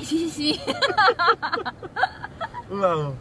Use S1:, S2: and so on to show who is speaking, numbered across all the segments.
S1: Sisi.
S2: Wow.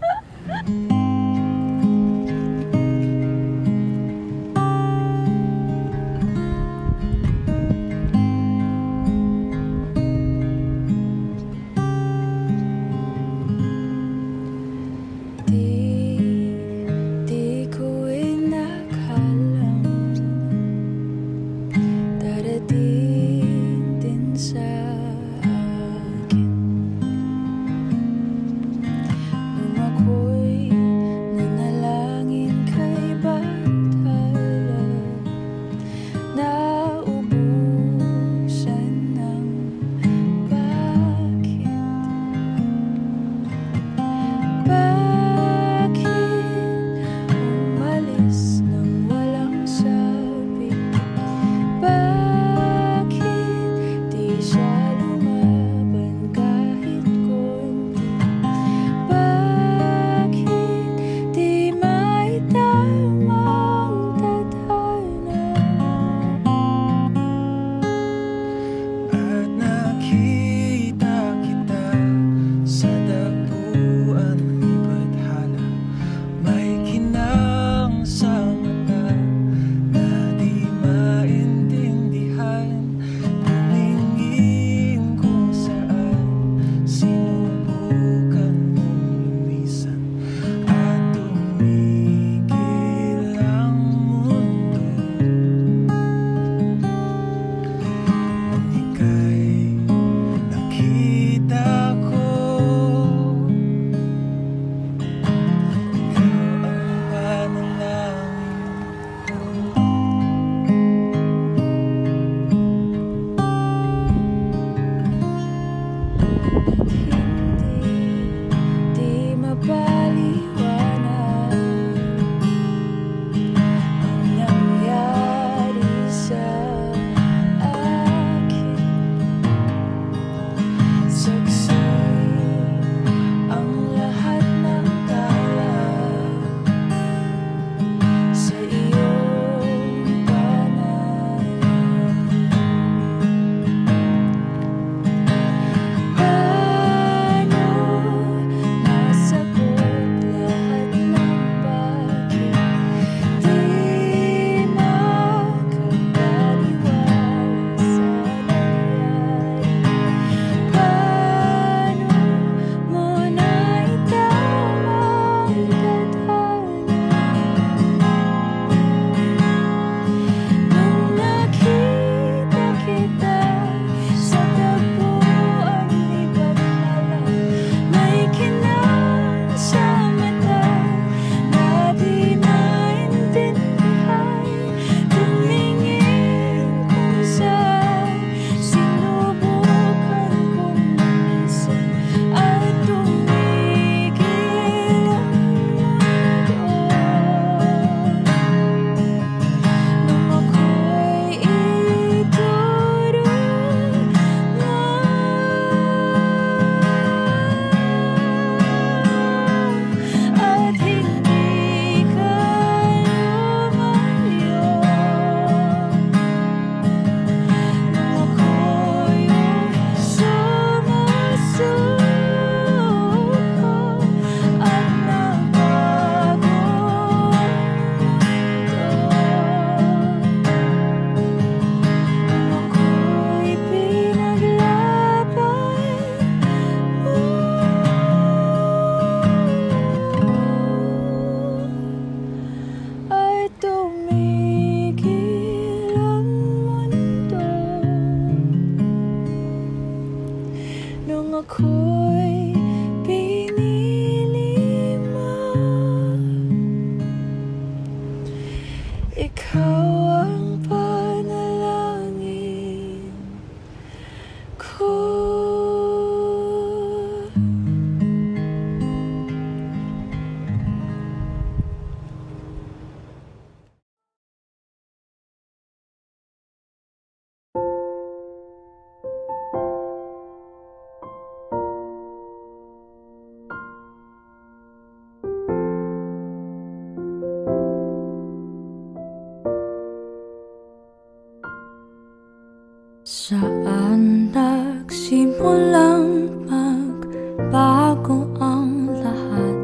S3: Saan nagsimula
S1: walang magbago ang lahat.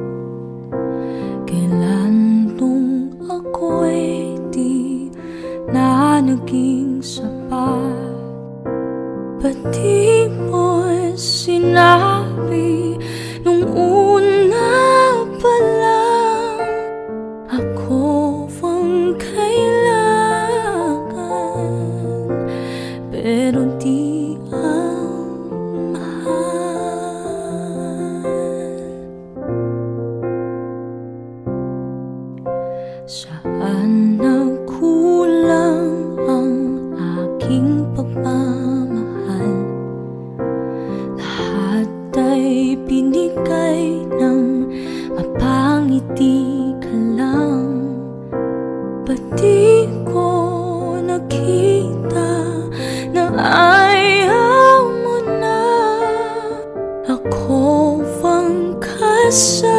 S1: Kailan nung ako'y di na naging sapat? Ba't di mo'y sinabi nung una pa lang? Ako ang kailangan, pero di ang mahal. Saan nagkulang ang aking pagmamahal? Lahat ay binigay ng mapangiti ka lang. Ba't di ko nakita na ayaw mo na? Ako ang kasawa,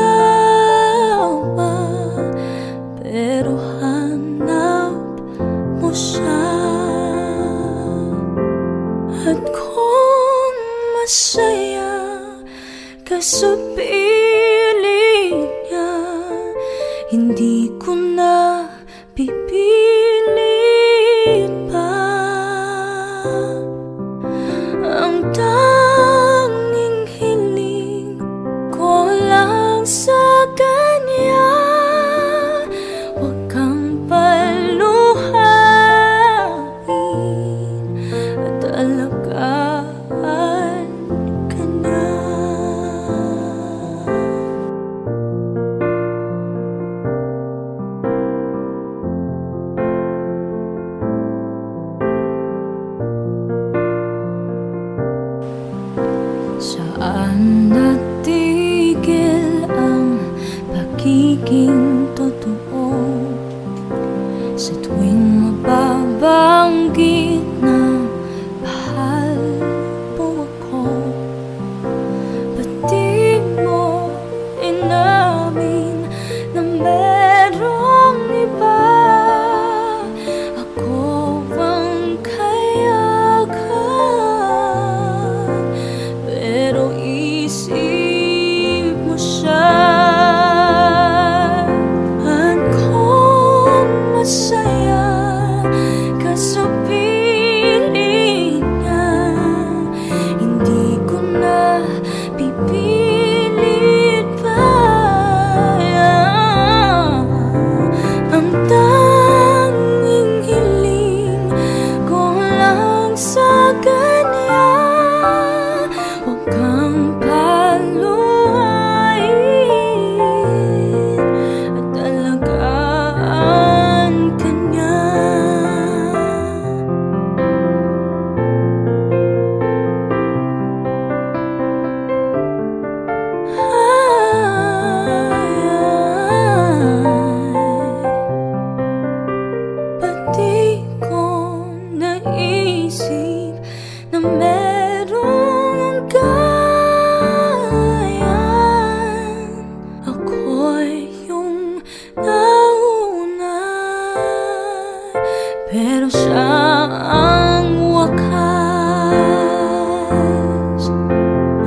S1: pero hanap mo siya. At kung masaya ka sa piling niya, hindi ko na pipilit pa. Ang tanging hiling ko lang sa kanya, huwag kang paluhain at alagaan ka na. Saan natigil ang pagiging totoo? Sa tuwing mababanggit na mahal mo ako, ba't di mo inamin na merong iba? Ako ang kayagan, pero isip mo siya. At kung masaya ka sa piling niya, hindi ko na pipilit pa. Ang tanging hiling ko lang sa kanya, huwag kang paluhain at alagaan ka niya. Ba't di ko naisip na merong gayan? Ako'y yung nauna, pero siya ang wakas.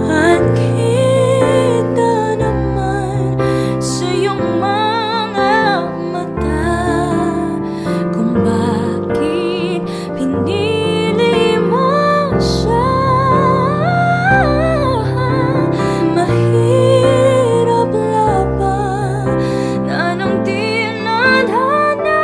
S1: At kita naman sa iyong mga mata kung bakit pinili mo siya. Mahirap laban na nang di nadhana.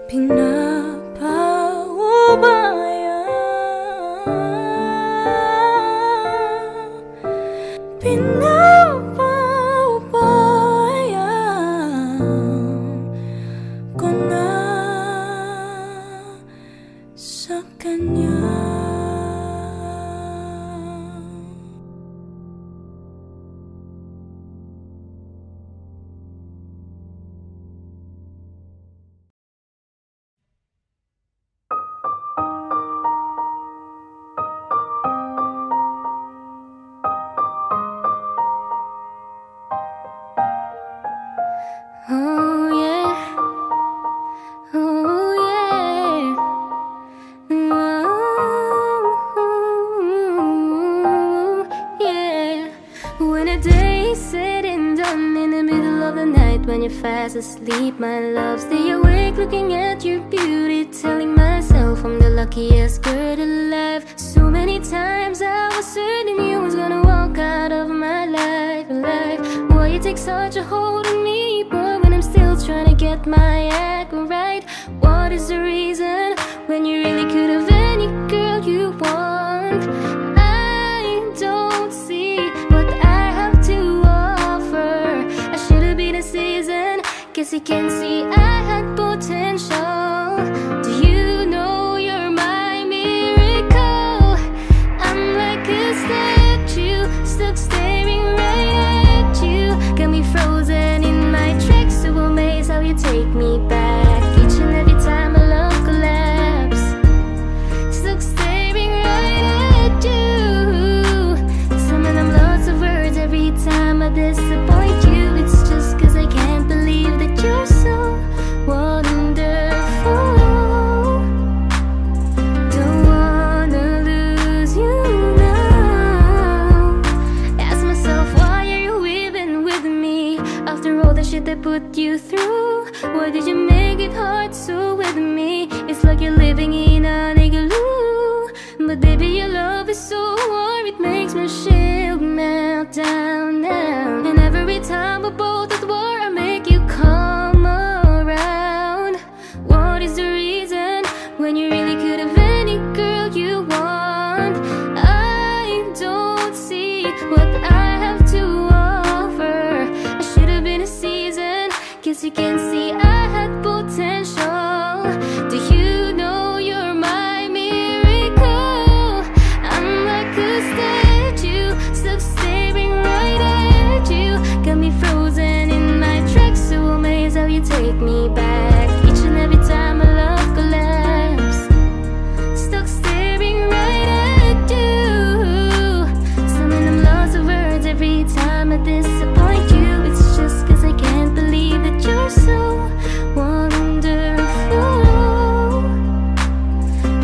S1: Pinapaubaya ko na sa kanya. asleep, my love. Stay awake looking at your beauty, telling myself I'm the luckiest girl alive. So many times I was certain you was gonna walk out of my life. Why you take such a hold on me, but when I'm still trying to get my act right? What is the reason when you really could have any girl you want? I don't see what I have to offer. I should have been a season, guess you can see I had potential. Do you know you're my miracle? I'm like a statue, stuck staring right at you. Got me frozen in my tracks, so amazed how you take me back. Each and every time my love collapse, stuck staring right at you. Summon them lots of words every time I disappoint you. It's just cause I can't believe that you're so wonderful. Don't wanna lose you now. Ask myself, why are you even with me? After all the shit I put you through, why did you make it hard so with me? It's like you're living in an igloo. But baby, your love is so warm, it makes my shield melt down now. And every time we're both at war, I make you come around. What is the reason when you really could have any girl you want? I don't see what I have to offer. I should have been a season, guess you can see I had potential. Do you know you're my miracle? I'm like a statue, stuck staring right at you. Got me frozen in my tracks, so amazed how you take me back. Each and every time my love collapse, stuck staring right at you. Summon them lots of words every time I disappoint you. It's just cause I can't believe that you're so wonderful.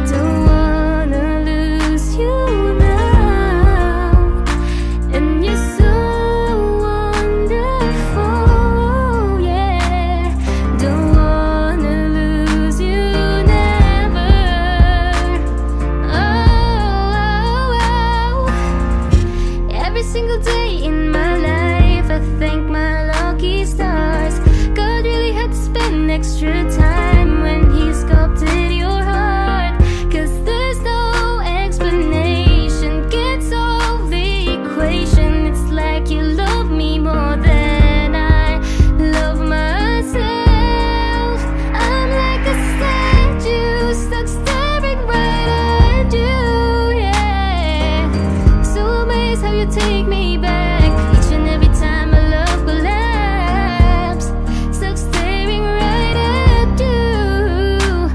S1: Don't wanna lose you now. And you're so wonderful, yeah. Don't wanna lose you never. Oh. Every single day in my life, I thank my lucky stars. God really had to spend extra time when he sculpted your heart. Cause there's no explanation, can't solve the equation. It's like you love me more than I love myself. I'm like a statue, stuck staring right at you, yeah. So amazed how you take me back. Each and every time my love collapse, stuck staring right at you.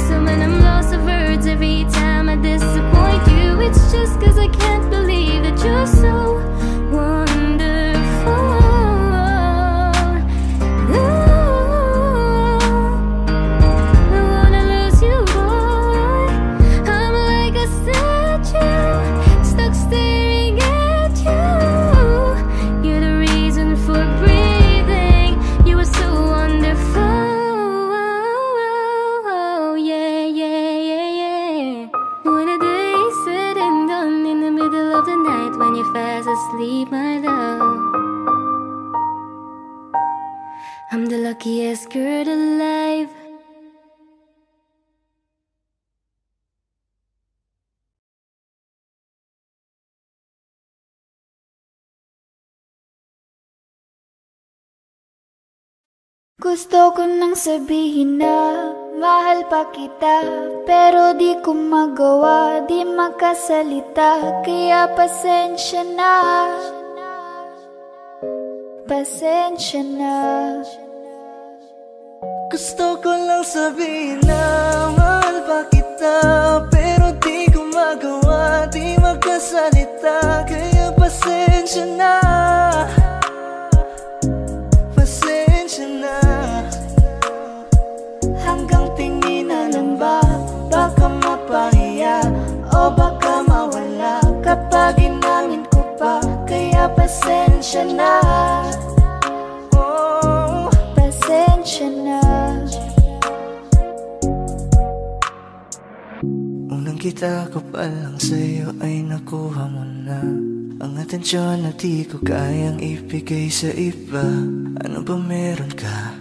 S1: Summon I'm lost of words every time I disappoint you. It's just cause I can't believe that you're so wonderful. Ooh, I wanna lose you, boy. I'm like a statue, stuck staring at you. You're the reason for breathing. You are so wonderful. Yeah, yeah, yeah, yeah. When the day is said and done, in the middle of the night when you're fast asleep, my love, I'm the luckiest girl alive.
S2: Gusto ko nang sabihin na mahal pa kita, pero di ko magawa, di makasalita. Kaya pasensya na, pasensya na.
S3: Gusto ko lang sabihin na mahal pa kita, pero di ko magawa, di makasalita. Kaya pasensya na, pasensya na. Hanggang tingin na lang ba, baka mapahiya o baka mawala kapag inamin ko pa. Kaya pasensya na, oh, pasensya kita ko pa lang sa'yo ay nakuha mo na ang atensyon na di ko kayang ibigay sa iba. Ano ba meron ka?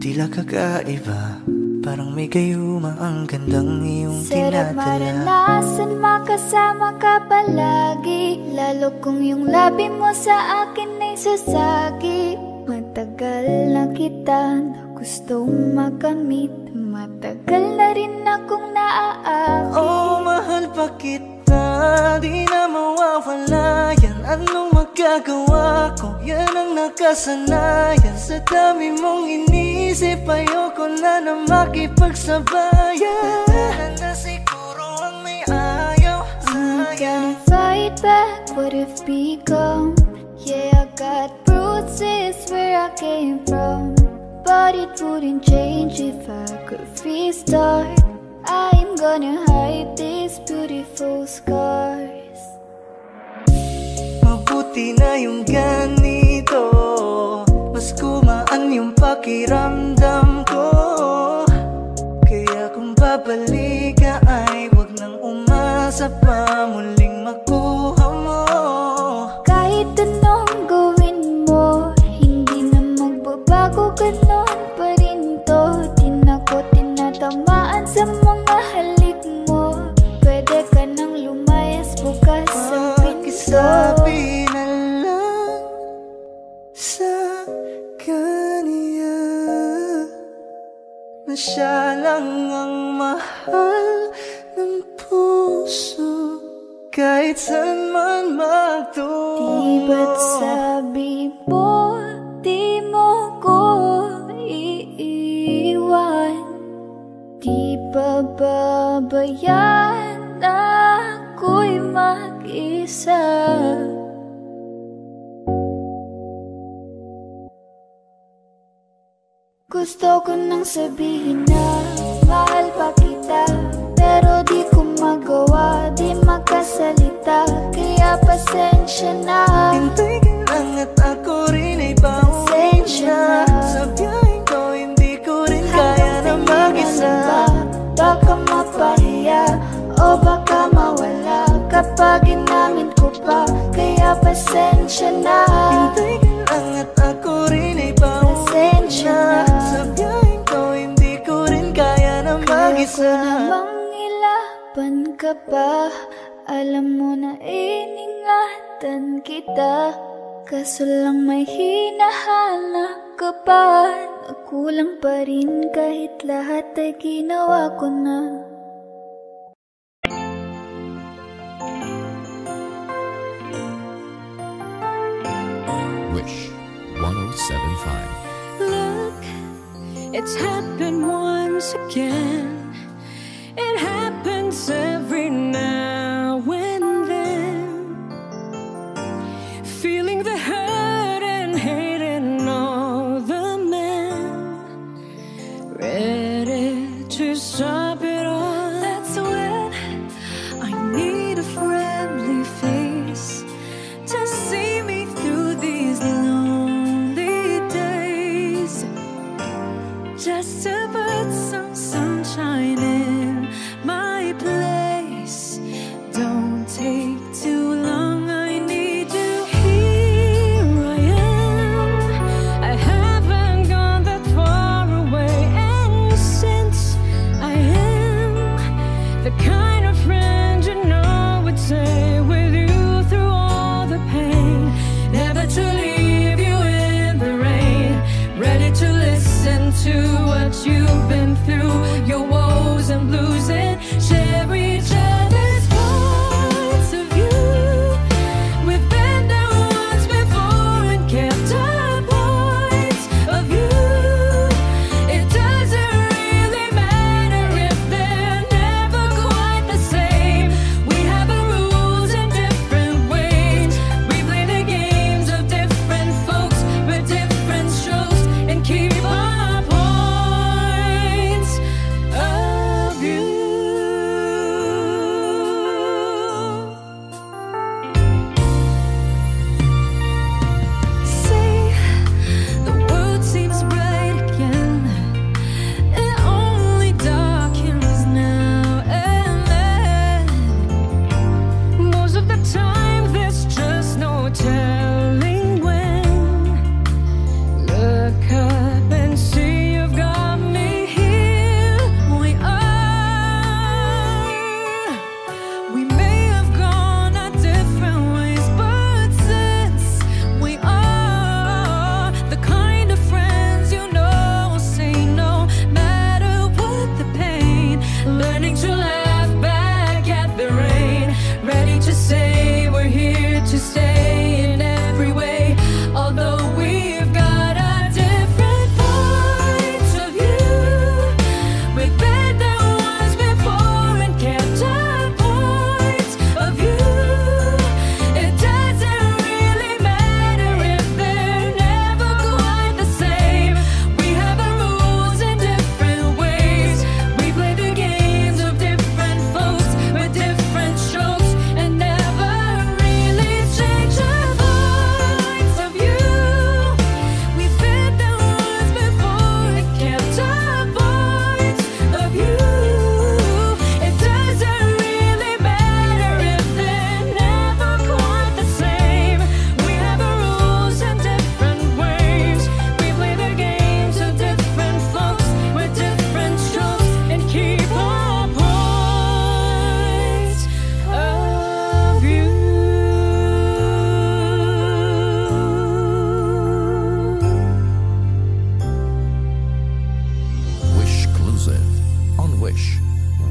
S3: Tila kakaiba. Parang may gayuma ang gandang iyong tinatala.
S2: Sarap maranasan makasama ka palagi, lalo kung yung labi mo sa akin ay sasagi. Matagal na kita gustong makamit, matagal na rin akong naaakit.
S3: Oh, mahal pa kita, di na mawawala yan. Anong magagawa ko? Yan ang nakasanayan. Sa dami mong inisip, ayoko na na makipagsabayan. Tatanan na siguro ang may ayaw
S2: I'm
S3: sa'yo.
S2: gonna fight back what if become. Yeah, I got bruises where I came from, but it wouldn't change if I could restart. I'm gonna hide these beautiful scars.
S3: Mabuti na yung ganito, mas gumaan yung pakiramdam ko. Kaya kung babalik ka ay wag nang umasa pa muling makuha mo.
S2: Kahit anong gawin mo, hindi na magbabago, ganon pa rin to. Di na ko tinatamaan sa mga halik mo. Pwede ka nang lumayas, bukas ang pinto.
S3: Pakisabi na lang sa kanya na siya lang ang mahal ng puso, kahit saan man magtungo.
S2: Di ba't sabi mo, di mo ko iiwan? Di ba babayaan ako'y mag-isa? Gusto ko nang sabihin na mahal pa kita, pero di ko magawa, di makasalita. Kaya pasensya na.
S3: Hintay ka lang at ako rin ay pauwi na. Sa biyaheng ko hindi ko rin kaya na mag-isa.
S2: Baka mapahiya o baka mawala kapag inamin ko pa. Kaya pasensya na.
S3: Hintay ka lang at ako rin ay pauwi na. Sa biyaheng ko hindi ko rin kaya na mag-isa.
S2: Kaya ko namang ilaban ka pa, alam mo na iningatan kita. Kaso lang may hinahanap ka pa, nakulang pa rin kahit lahat ay ginawa ko na.
S4: Wish 107.5.
S5: Look, it's happened once again. It happens every now and then. Feeling the hurt and hating all the men, ready to stop it all. That's when I need a friendly face to see me through these lonely days, just to put some sunshine in my place. Don't take too long, I need you. Here I am, I haven't gone that far away, and since I am the kind of friend you know would stay with you through all the pain, never to leave you in the rain, ready to listen to what you've been through, your woes and blues, and share each other's points of view. We've been there once before and kept our points of view. It doesn't really matter if they're never quite the same. We have our rules in different ways. We play the games of different folks with different strokes and keep our points of view.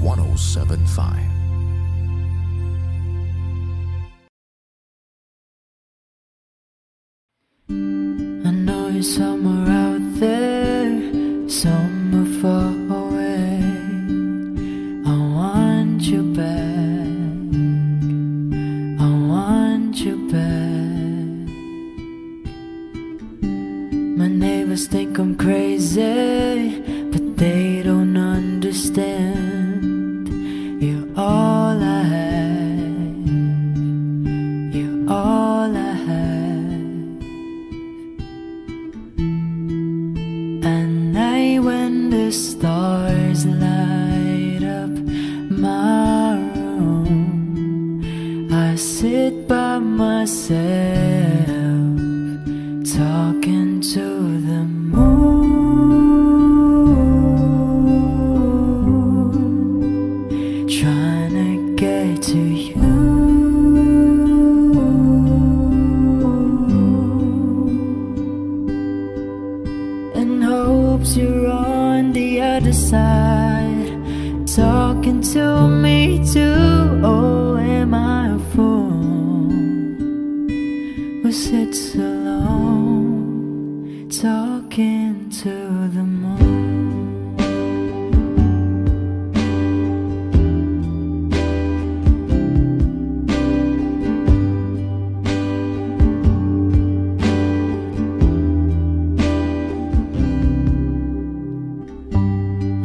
S4: 107.5.
S6: I know you're somewhere out there, somewhere far away. I want you back, I want you back. My neighbors think I'm crazy, but they don't understand. You're all I have, you're all I have. At night when the stars light up my room, I sit by myself, talking to the moon, trying to get to you. And hopes you're on the other side, talking to me too. Oh, am I a fool who sits alone, talking to the moon?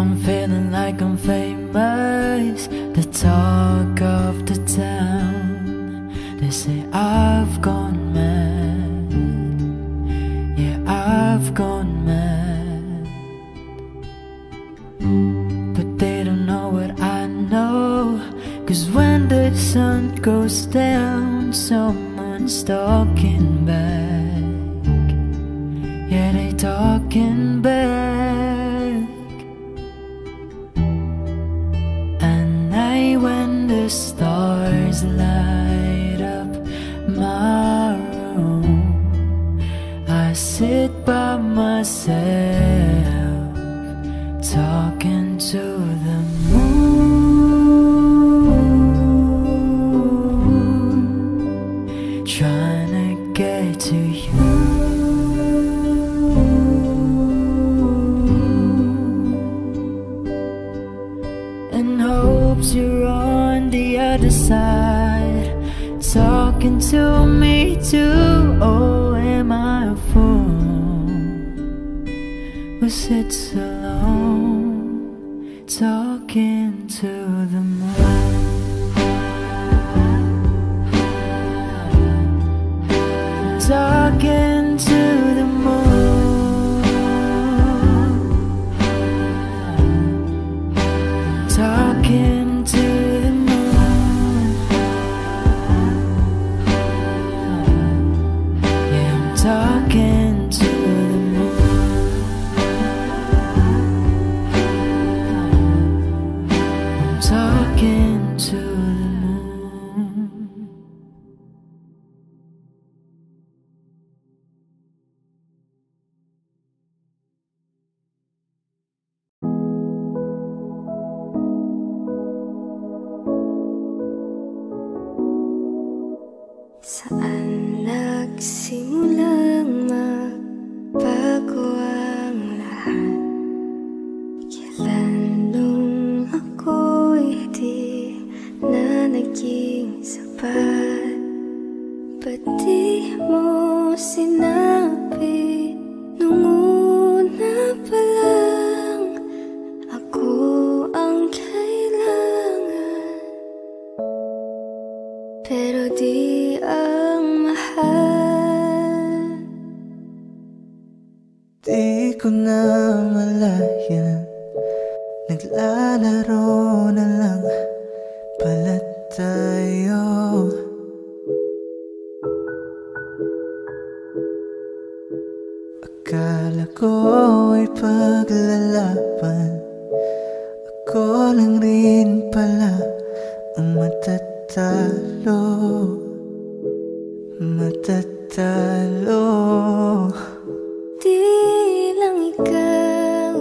S6: I'm feeling like I'm famous, the talk of the town. They say I've gone mad, yeah, I've gone mad. But they don't know what I know, 'cause when the sun goes down, someone's talking back. Yeah, they talking back. When the stars light up my room, I sit by myself, talking to the moon, trying to get to you. And hopes you're on the other side, talking to me too. Oh, am I a fool who sits alone, talking to the moon? Talking to the moon, talking to the moon. Yeah, I'm talking to the moon. I'm talking to the moon.
S7: Saan nagsimulang magbago ang lahat? Kailan nung ako'y di na naging sapat? Ba't di mo sinabi nung una pa lang ako ang kailangan? Pero di ang mahal.
S3: Di ko na malayan, naglalaro na lang pala tayo. Akala ko ay paglalaban, ako lang rin pala ang matatalo. Matatalo.
S7: Di lang ikaw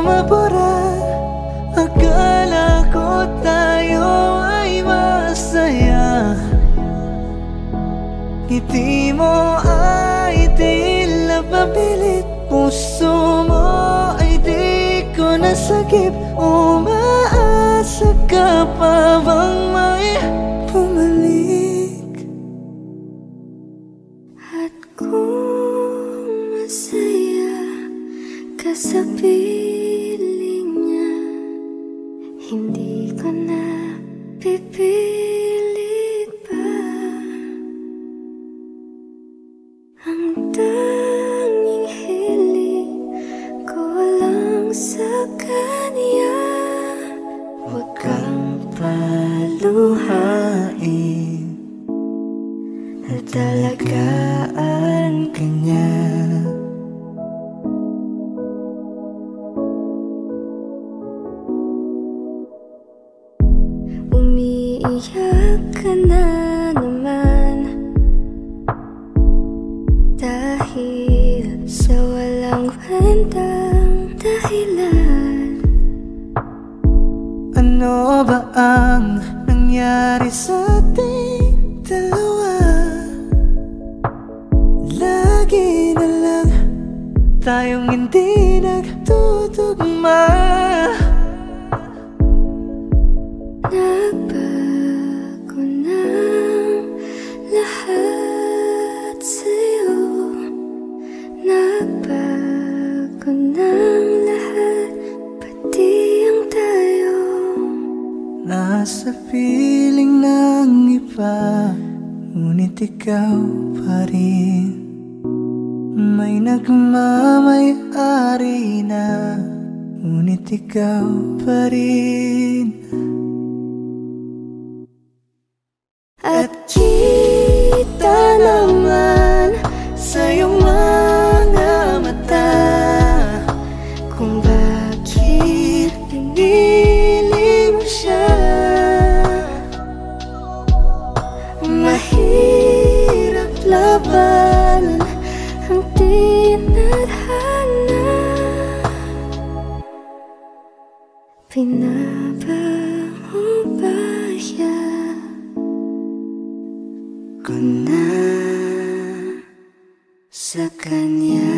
S3: mabura. Akala ko tayo ay masaya. Ngiti mo ay tila papilit, puso mo ay di ko nasagip. Umaasa ka pa bang may bumalik?
S7: At kung masaya ka sa piling niya, hindi ko na pipilit pa. Ang tanging hiling ko lang sa kanya, huwag kang paluhain at alagaan ka niya. Umiiyak ka na naman dahil sa walang kwentang dahilan.
S3: Ano ba ang nangyari sa ating dalawa? Lagi na lang tayong hindi nagtutugma.
S7: Nagbago ng lahat sa'yo, nagbago ng lahat, pati ang tayo.
S3: Nasa piling ng iba, ngunit ikaw pa rin. May nagmamay-ari na, ngunit ikaw pa rin.
S7: At kita naman sa iyong mga mata kung bakit pinili mo siya. Mahirap labanan ang tinadhana. Pinabango ba siya ko na sa kanya?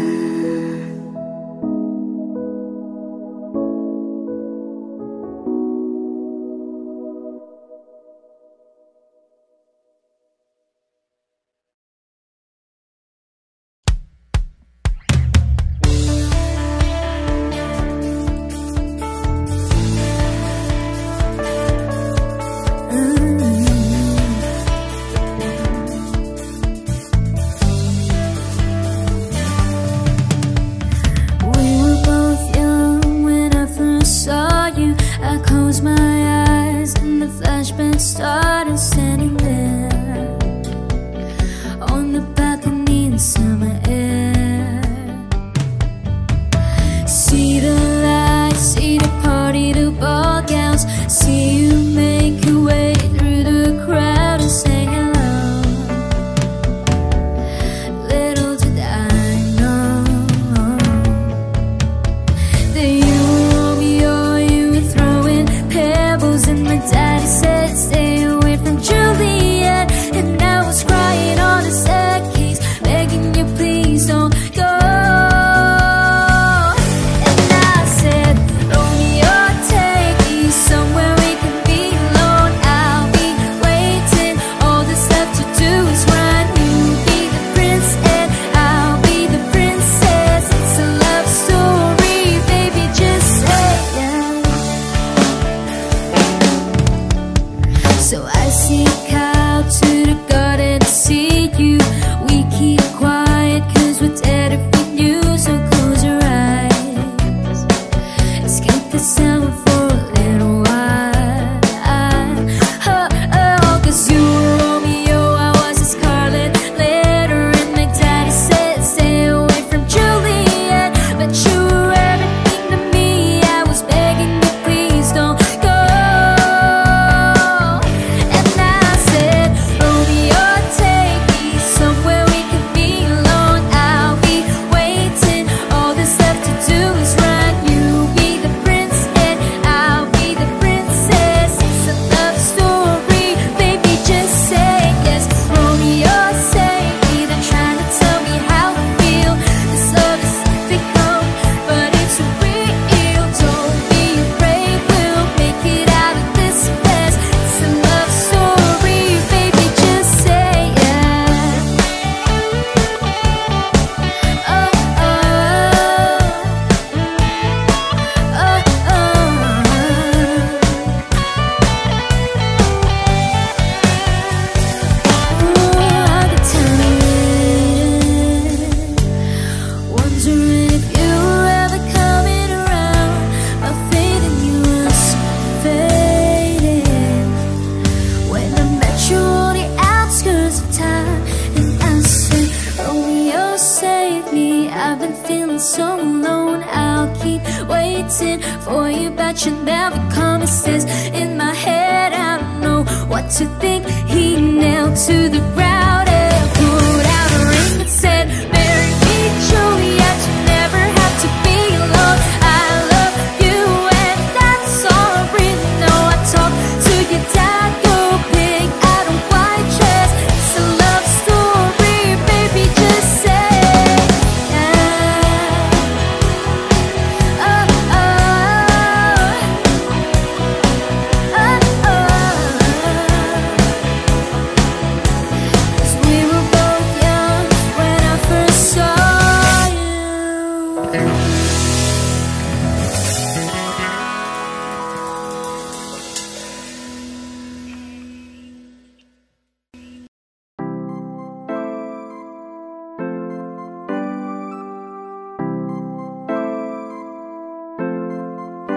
S1: Started standing there on the balcony in summer air. See the lights, see the party, the ball gowns. See you make your way through the crowd and say hello. Little did I know that you were Romeo, you were throwing pebbles, and my daddy said stay away from Juliet. And I was crying on the staircase, begging you please don't go. And I said, Romeo, take me somewhere we can be waiting for you, but you never come. It says in my head, I don't know what to think. He nailed to the ground and pulled out a ring that said, marry me, Juliet. You never have to be alone. I love you and that's all I really know. I talk to your dad, go big, I don't quite trust. It's a love story, baby, just say yeah. Oh, oh, oh, oh. 'Cause we were both young when I first saw you.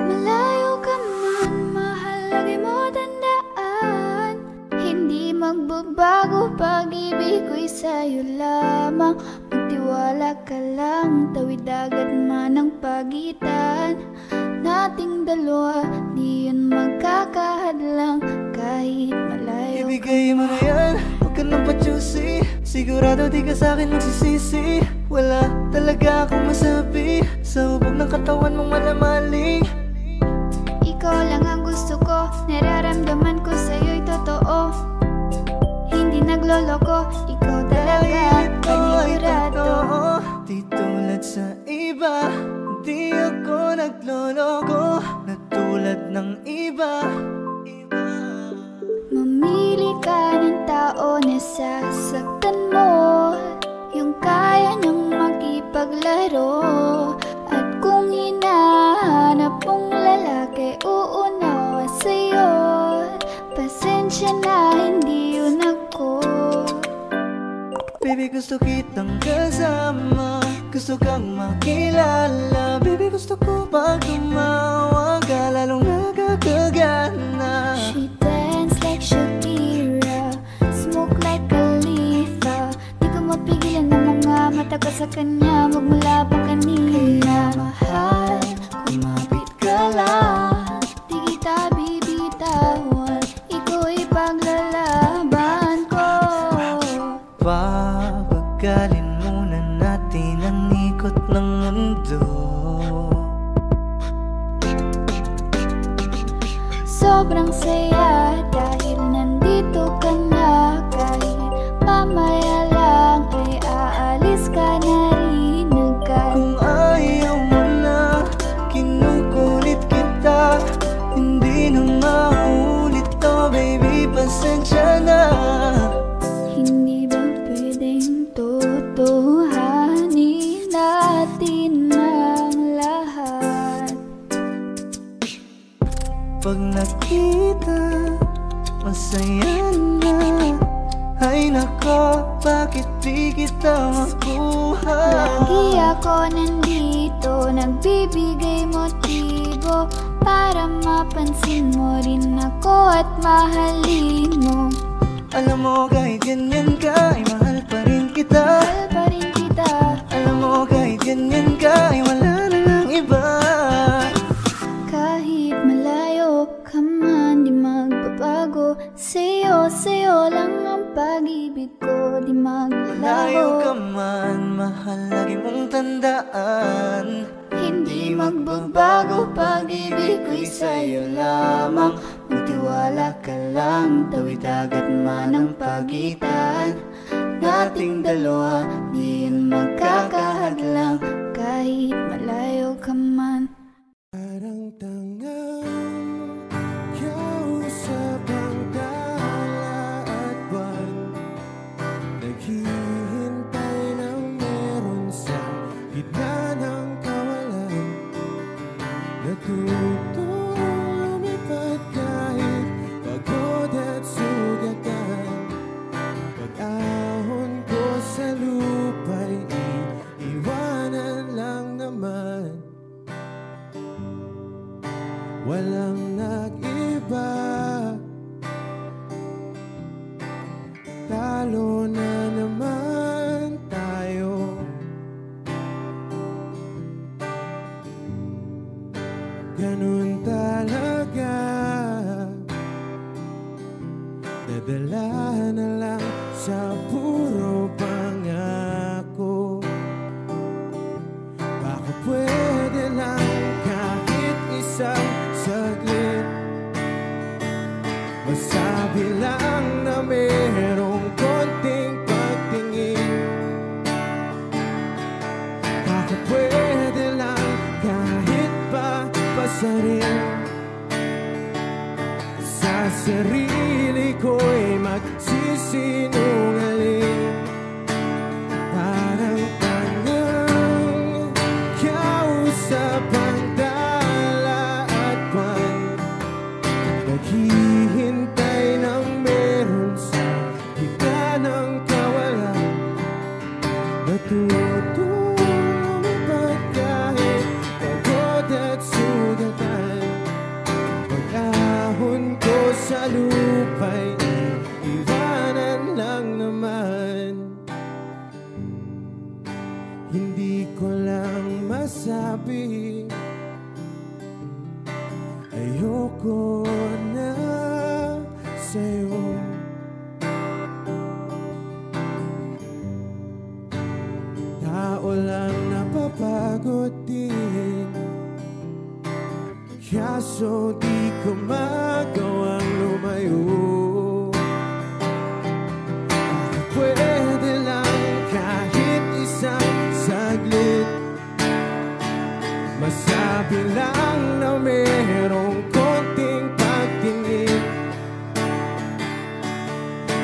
S2: Malayo ka man, mahal, lagi mo tandaan. Hindi magbabago, pag-ibig ko'y sa'yo lamang. Magtiwala ka lang, tawid dagat man ang pagitan nating dalawa, di yun magkakahadlang kahit malayo.
S3: Ibigay mo na yan, huwag ka nang pa-juicy. Sigurado di ka sa'kin magsisisi. Wala talaga akong masabi sa hubog ng katawan mong malamaling.
S2: Ikaw lang ang gusto ko, nararamdaman ko sa'yo'y totoo. Hindi nagloloko, ikaw talaga, panigurado.
S3: Di tulad sa iba, di ako nagloloko na tulad ng iba.
S2: Mamili ka ng tao na sasaktan mo, yung kaya niyang makipaglaro. At kung hinahanap mong lalaki, uunawa sa'yo. Pasensya na, hindi yun ako.
S3: Baby, gusto kitang kasama, gusto kang makilala. Baby, gusto ko pag tumawa ka, lalong nakakagana.
S2: She dance like Shakira, smoke like Khalifa. Di ko mapigilan ang mga mata ko sa kanya, magmula pa kanina. Mahal, kumapit ka lang, di kita bibitawan, iko'y paglalaban ko.
S3: Papagalin muna natin ang ikot ng mundo.
S2: Sobrang saya dahil nandito ka na. Kahit mamaya lang ay aalis ka na rin agad.
S3: Kung ayaw mo na, kinukulit kita. Hindi na maulit to, baby, pasensya na.
S2: Hindi ba pwedeng totohanin natin ang lahat?
S3: Pag nakita, masaya na. Ay nako, bakit di kita makuha?
S2: Lagi ako nandito, nagbibigay motibo para mapansin mo rin ako at mahalin mo.
S3: Alam mo kahit ganyan ka, ay mahal pa rin kita.
S2: Mahal pa rin kita.
S3: Alam mo kahit ganyan ka, ay wala na lang iba.
S2: Kahit malayo ka man, di magbabago. Sa'yo lang ang pag-ibig ko, di
S3: Layo
S2: maglalaho.
S3: ka man, mahal, lagi mong tandaan.
S2: Hindi magbabago, pag-ibig ko'y sa'yo lamang. Magtiwala ka lang, tawid dagat man ang pagitan nating dalawa, di yun magkakahadlang kahit malayo ka man.
S4: Parang tangang kausap ang tala at buwan, naghihintay ng meron sa gitna ng kawalan. Natutong lumipad kahit pagod at sugatan. Pag-ahon ko sa lupa'y iiwanan lang naman. Walang nag-iba, talo na naman tayo. ganun talaga. Nadala na lang sa puro pangako. Baka pwede lang kahit isang saglit, masabi lang na merong konting pagtingin. Baka pwede lang kahit pa pasarin. Sa sarili ko'y magsisinungaling. Parang tangang kausap ang dala at buwan, naghihintay ng meron sa gitna ng kawalan. Natutulog kahit pagod at sugatan. Pag-ahon ko sa lupa'y iwanan lang naman. Hindi ko lang masabi, ayoko na sa'yo. Tao lang napapagod din, kaso di ko magawang lumayo. Pwede lang kahit isang saglit, masabi lang na merong konting pagtingin.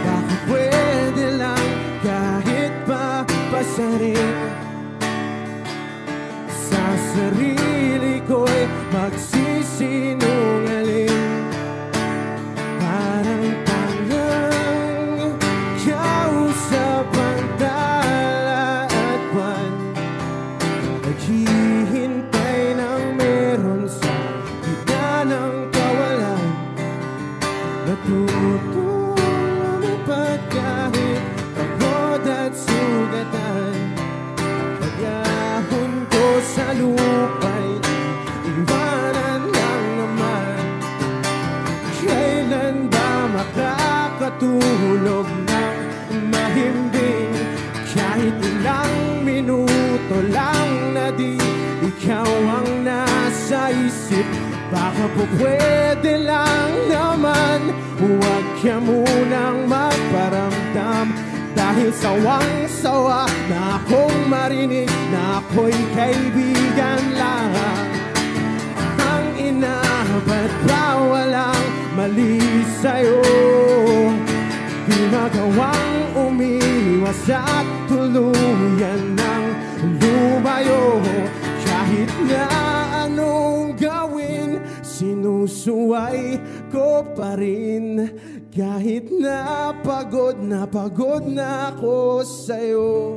S4: Baka pwede lang kahit pa pasarin. Sa sarili ko'y magsisinungaling. Parang tangang kausap ang dala at buwan, naghihintay ng meron sa gitna ng kawalan. Natutulog kahit pagod at sugatan. Pag-ahon ko sa lupa'y iwanan lang naman. Kailan ba makakatulog ng mahimbing? Kahit ilang minuto lang na di ikaw ang nasa isip. Baka po pwede lang naman, huwag ka munang magparamdam. Dahil sawang-sawa na akong marinig na ako'y kaibigan lang. Ang ina, ba't ba walang mali sa'yo? Di magawang umiwas at tuluyan ng lumayo. Kahit na anong gawin, sinusuway ko pa rin. Kahit na pagod na ako sa'yo.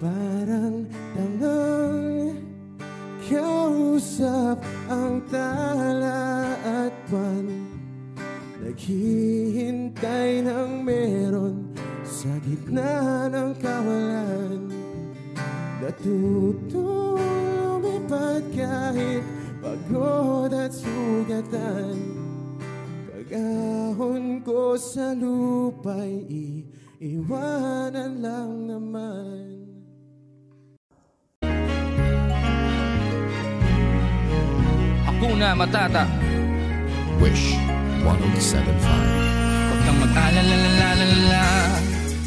S4: Parang tangang kausap ang tala at buwan, naghihintay ng meron sa gitna ng kawalan. Natutulipad kahit pagod at sugatan. Pag-ahon ko sa lupa'y iwanan lang naman.
S8: Hakuna Matata.
S9: Wish 107.5.
S8: Huwag kang mag-alala.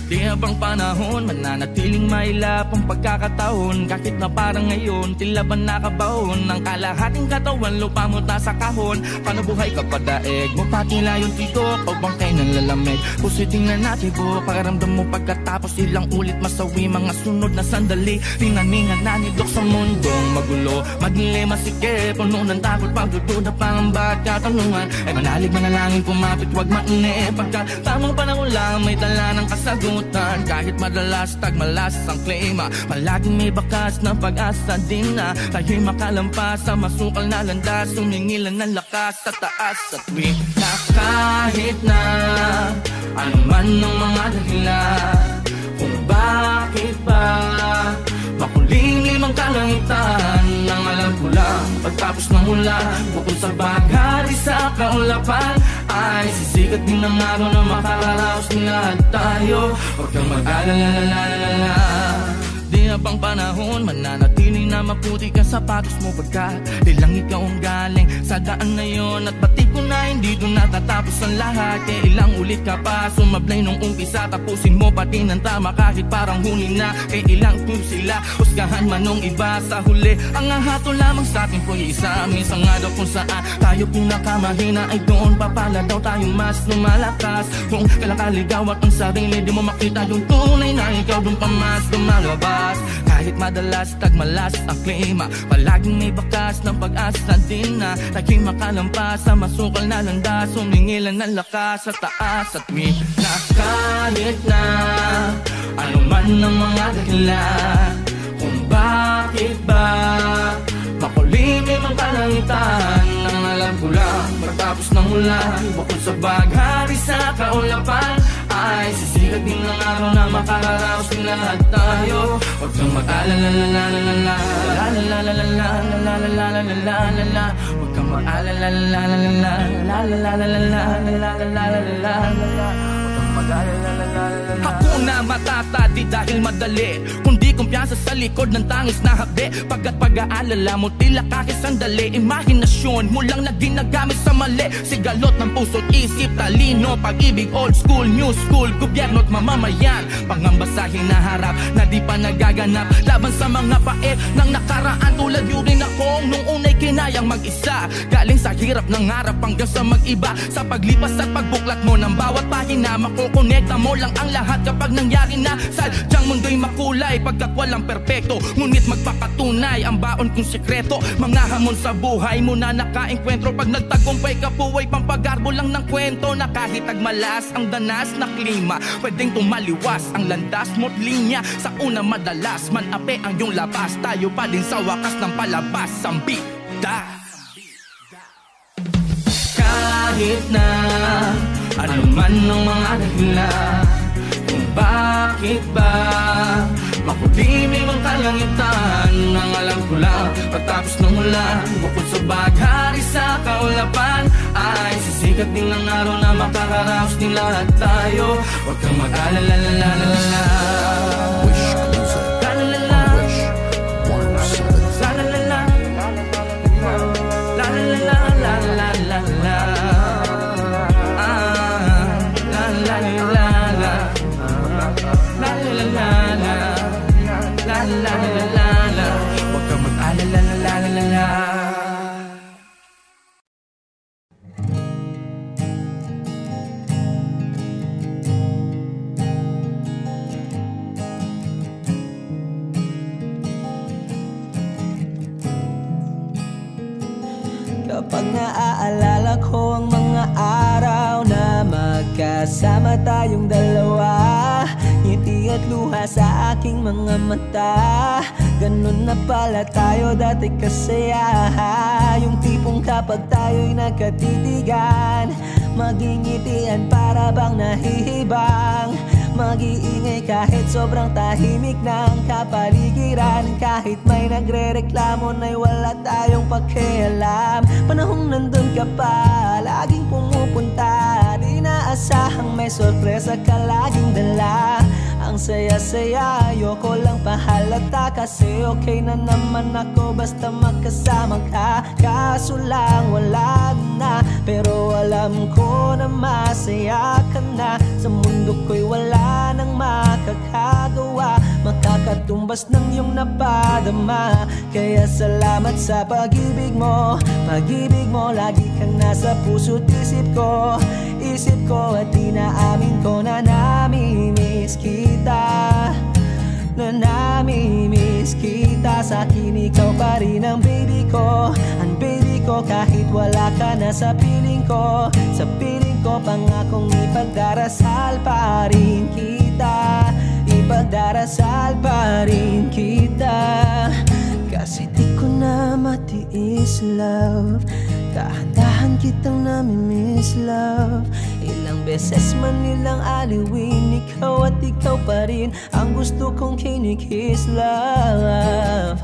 S8: Di habang panahon, mananatiling mailap ang pagkakataon. Kahit na parang ngayon, tila ba nakabaon ang kalahating katawan, lupa mo ta sa kahon. Paano buhay ka pa daig mo, pati layon tito, pagbangkay ng lalamig. Pusiting na natin po, pakaramdam mo pagkatapos ilang ulit masawi. Mga sunod na sandali, tinaningan na nidok sa mundong magulo. Magili masikip, puno ng takot, pagdududa pa ang bawat katanungan. Ay manalig manalangin, kumapit, wag maine. Pagka tamang panahon lang, may dala ng kasagutan. Kahit madalas tagmalas ang klima, palaging may bakas ng pag-asa din na tayo'y makalampas sa masukal na landas. Sumingilan ng lakas sa taas at wika. Kahit na ano man ang mga dahilan kung bakit ba makulimlim ang kalangitan, ang alam ko lang pagtapos ng ulan. Bukod sa baghari sa kaulapan ay sisikat din ang araw na makararaos ng lahat tayo. Huwag kang mag-alala. Di habang panahon mananatiling na maputi ka sapatos mo pagkat di lang ikaw ang galing sa daan na yon. At pati ko na hindi doon natatapos ang lahat. Kaya ilang ulit ka pa sumablay nung umpisa. Tapusin mo pati ng tama kahit parang huli na. Kaya ilang kung sila husgahan man nung iba sa huli. Ang hahato lamang sa atin po isa. Minsan nga daw kung saan tayo pinakamahina ay doon pa pala daw tayo mas lumalakas. Kung kalakaligaw at ang sarili di mo makita yung tunay na ikaw doon pa mas lumalabas. Kahit madalas tagmalas ang klima, palaging may bakas ng pag-asa din na laging makalampas sa masukal na landas. Humingilan ng lakas sa taas at may na kahit na ano man ang mga dahilan kung bakit ba makulimlim ang kalangitan. Ang alam ko lang pagtapos ng ulan, bukod sa baghari sa kaulapan ay sisikat din ang araw na makararaos ng lahat tayo. Huwag kang mag-alala. Huwag kang mag-alala. Ako na matatadi dahil madali, kundi kumpiyansa sa likod ng tangis na hapde. Pagkat pag-aalala mo tila kakisandali, imahinasyon mo lang na ginagamit sa mali. Sigalot ng puso't isip, talino, pag-ibig, old school, new school, gobyerno't mamamayan. Pangamba sa hinaharap na di pa nagaganap, laban sa mga pait ng nakaraan. Tulad yun rin akong nung unay kinayang mag-isa, galing sa hirap ng harap hanggang sa mag-iba. Sa paglipas at pagbuklat mo ng bawat pahina, makukonekta mo lang ang lahat kapag nangyari na. Sadyang mundo'y makulay pagkat walang perpekto, ngunit magpapatunay ang baon kong sekreto. Mga hamon sa buhay mo na nakaengkwentro, pag nagtagumpay ka po ay pampagarbo lang ng kwento. Na kahit tagmalas ang danas na klima, pwedeng tumaliwas ang landas mo't linya. Sa una madalas man ape ang iyong labas, tayo pa din sa wakas ng palabas ang bida. Kahit na ano man ang mga dahilan kung bakit ba makulimlim ang kalangitan. Ang alam ko lang pagtapos ng ulan, bukod sa baghari sa kaulapan ay sisikat din ang araw na makararaos din lahat tayo. Huwag kang mag-alala.
S9: Wish closer. Wish
S8: 107. Huwag kang mag-alala.
S3: Kapag naaalala ko ang mga araw na magkasama tayong dalawa, ngiti at luha sa aking mga mata, ganun na pala tayo dati kasaya. Yung tipong kapag tayo'y nagkatitigan, magingitian para bang nahihibang, mag-iingay kahit sobrang tahimik ng kapaligiran. Kahit may nagre-reklamo na'y wala tayong pakialam. Panahong nandun ka pa, laging pumupunta, di naasahang may sorpresa ka laging dala. Ang saya-saya, ayoko lang pahalata, kasi okay na naman ako basta magkasama ka. Kaso lang wala na, pero alam ko na masaya ka na. Sa mundo ko'y wala nang makakagawa, makakatumbas ng iyong napadama. Kaya salamat sa pag-ibig mo, lagi kang nasa puso't isip ko. At inaamin ko na namimiss kita, na namimiss kita. Sa akin ikaw pa rin ang baby ko, ang baby ko. Kahit wala ka na sa piling ko, sa piling ko pangakong ipagdarasal pa rin kita, ipagdarasal pa rin kita. Kasi di ko na matiis, love, dahan-dahan kitang namimiss, love. Ilang beses man nilang aliwin, ikaw at ikaw pa rin ang gusto kong kinikiss, love.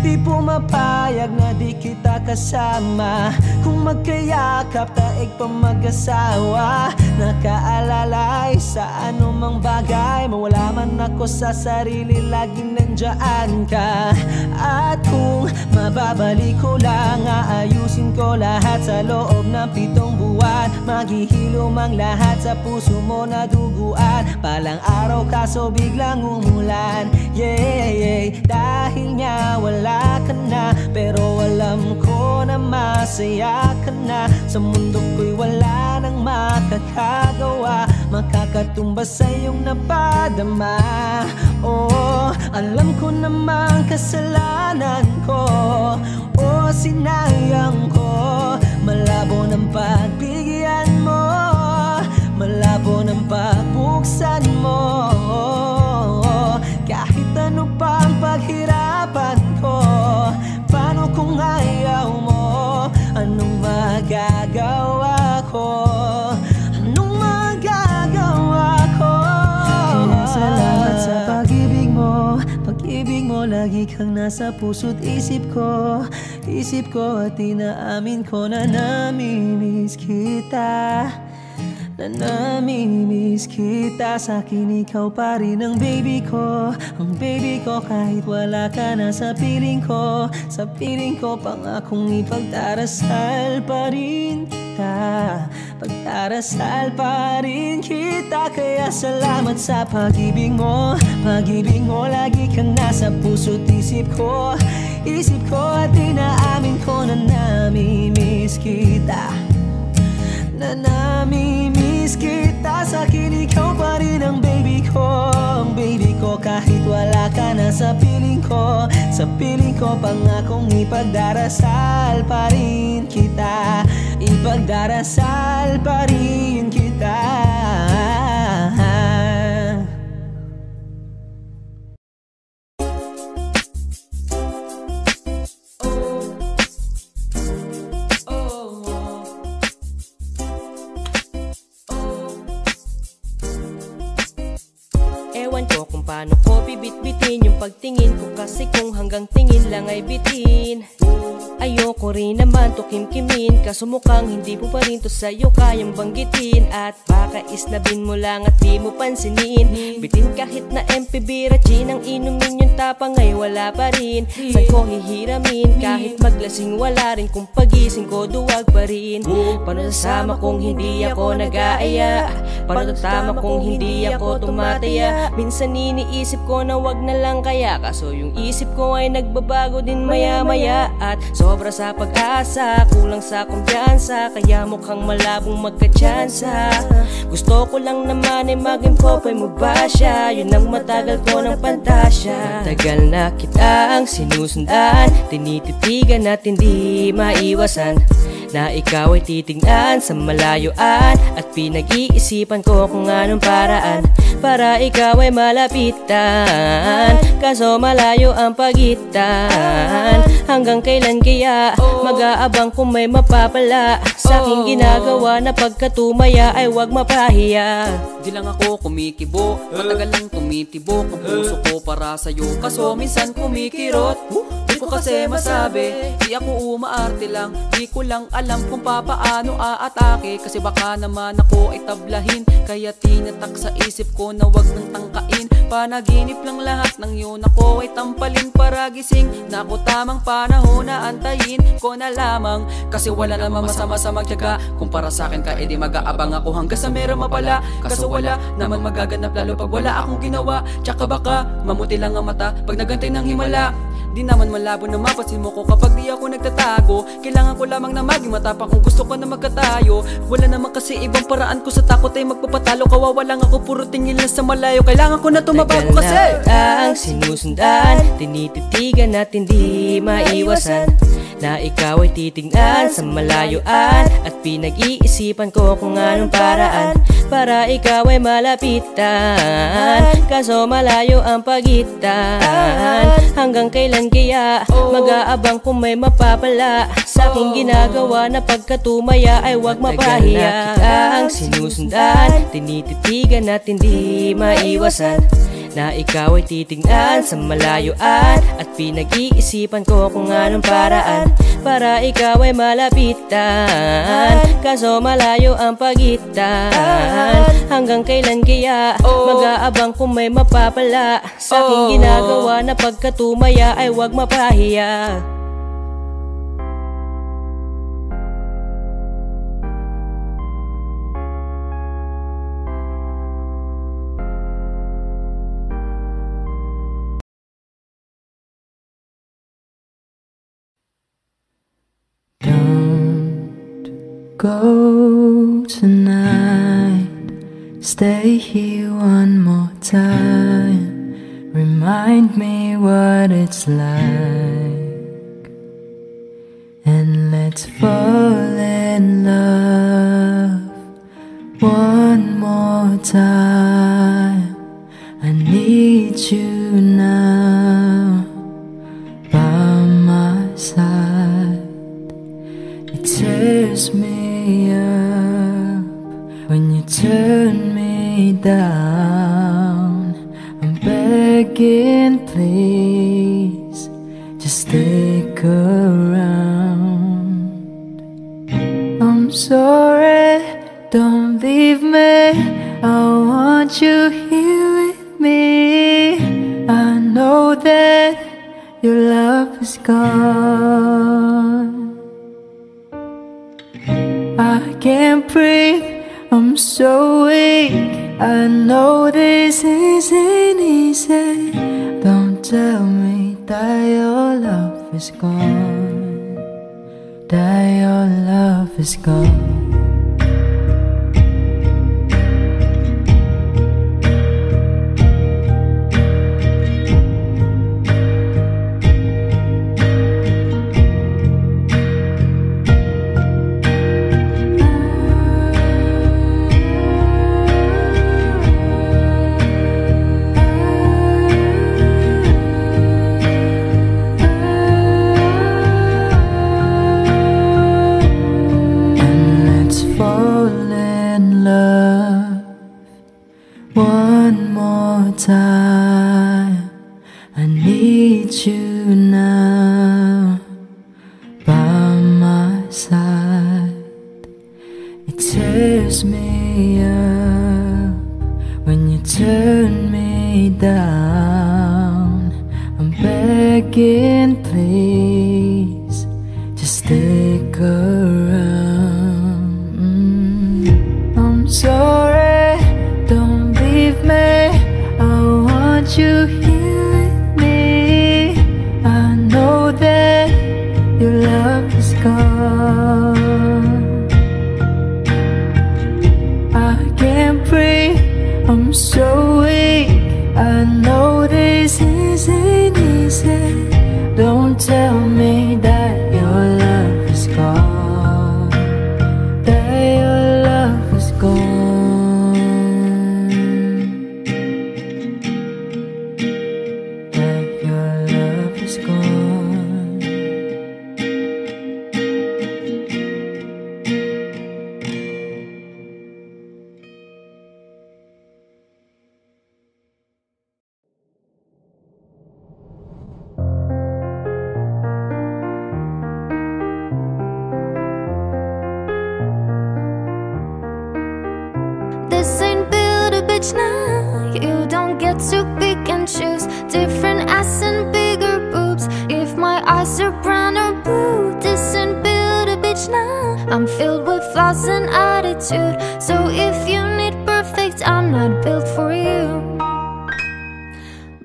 S3: Di pumapayag na di kita kasama. Kung magkayakap taig pa mag-asawa. Nakaalalay sa anumang bagay. Mawala man ako sa sarili, laging nandiyan ka. At kung mababalik ko lang, aayusin ko lahat sa loob ng 7 buwan. Maghihilom ang lahat sa puso mo na duguan. Palang araw kaso biglang umulan. Yeah, dahil nga wala ka na, pero alam ko na masaya ka na. Sa mundo ko'y wala nang makakagawa, makakatumbas sa iyong napadama. Oh, alam ko namang kasalanan ko, oh, sinayang ko. Malabo ng pagbigyan mo, malabo ng pagbuksan mo. Kahit ano pa ang paghirapan ko, paano kung ayaw mo? Anong magagawa ko? Anong magagawa ko? Kaya salamat sa pag-ibig mo. Pag-ibig mo, lagi kang nasa puso't isip ko. Isip ko at inaamin ko na namimiss kita. Na namimiss kita. Sa'kin ikaw pa rin ang baby ko. Ang baby ko kahit wala ka na sa piling ko. Sa piling ko pangakong ipagdarasal pa rin kita. Pagdarasal pa rin kita. Kaya salamat sa pag-ibig mo. Pag-ibig mo, lagi kang nasa puso't isip ko. Isip ko at inaamin ko na namimiss kita. Na namimiss kita. Sa'kin ikaw pa rin ang baby ko. Ang baby ko kahit wala ka na sa piling ko. Sa piling ko pangakong ipagdarasal pa rin kita. Ipagdarasal pa rin kita.
S10: Ewan ko kung paano ko bibit-bitin yung pagtingin ko, kasi kung hanggang tingin lang ay bitin. Ayoko rin naman to kimkimin, kaso mukhang hindi mo pa rin to sa'yo kayang banggitin. At baka isnabin mo lang at di mo pansinin. Bitin kahit na MPB Ragin ang inumin, yung tapang ay wala pa rin. Saan ko hihiramin kahit maglasing, wala rin kung pagising ko duwag pa rin. Paano sasama kung hindi ako nag-aaya? Paano tatama kung hindi ako tumataya? Minsan iniisip ko na wag na lang kaya, kaso yung isip ko ay nagbabago din maya-maya. At sobra sa pag-asa, kulang sa kumpiyansa, kaya mukhang malabong magka-tsansa. Gusto ko lang naman ay maging popoy mo ba siya? Yun ang matagal ko ng pantasya. Matagal na kitang sinusundan, tinititigan at hindi maiwasan na ikaw ay titignan sa malayuan. At pinag-iisipan ko kung anong paraan para ikaw ay malapitan, kaso malayo ang pagitan. Hanggang kailan kaya mag-aabang kung may mapapala sa aking ginagawa na pagkatumaya ay wag mapahiya.
S11: Di lang ako kumikibo, matagal lang tumitibok ang puso ko para sa'yo, kaso minsan kumikirot. Di ko kasi masabi, di ako umaarte lang, di ko lang alam kung papaano aatake, kasi baka naman ako ay tablahin. Kaya tinatak sa isip ko na wag nang tangkain. Panaginip lang lahat ng yun, ako ay tampalin para gising. Na ako tamang panahon na antayin ko na lamang, kasi wala namang masama sa magtiyaga. Kung para sa'kin ka, edi mag-aabang ako hanggang sa meron mapala. Kaso wala naman magaganap lalo pag wala akong ginawa. Tsaka baka mamuti lang ang mata pag nagantay ng himala. Di naman malabo na mapasin mo ko kapag di ako nagtatago. Kailangan ko lamang na maging matapang kung gusto ko na magkatayo. Wala naman kasi ibang paraan ko sa takot ay magpapatalo. Kawawa lang ako, puro tingin lang sa malayo. Kailangan ko na tumabago kasi
S10: ang sinusundan, tinititigan at hindi maiwasan na ikaw ay titignan sa malayuan. At pinag-iisipan ko kung anong paraan para ikaw ay malapitan, kaso malayo ang pagitan. Hanggang kailan kaya mag-aabang kung may mapapala sa aking ginagawa na pagkatumaya ay wag mapahiya. Ang sinusundan, tinititigan at hindi maiwasan na ikaw ay titignan sa malayuan. At pinag-iisipan ko kung anong paraan para ikaw ay malapitan. Kaso malayo ang pagitan. Hanggang kailan kaya mag-aabang kung may mapapala sa aking ginagawa na pagkatumaya ay wag mapahiya.
S6: Go tonight, stay here one more time. Remind me what it's like, and let's fall in love one more time. I need you now by my side. It tears me up when you turn me down. I'm begging, please, just stick around. I'm sorry, don't leave me. I want you here with me. I know that your love is gone. I can't breathe, I'm so weak. I know this isn't easy. Don't tell me that your love is gone, that your love is gone. One more time, I need you now by my side. It tears me up when you turn me down. I'm begging, please, just stick around. I'm sorry, don't leave me. I want you here with me. I know that your love is gone. I can't breathe, I'm so weak. I know this isn't easy. Don't tell me that your love is gone, that your love is gone, that your love is gone.
S2: This ain't build a bitch now. You don't get to pick and choose. Different ass and bigger boobs. If my eyes are brown or blue, this ain't build a bitch now. I'm filled with flaws and attitude. So if you need perfect, I'm not built for you.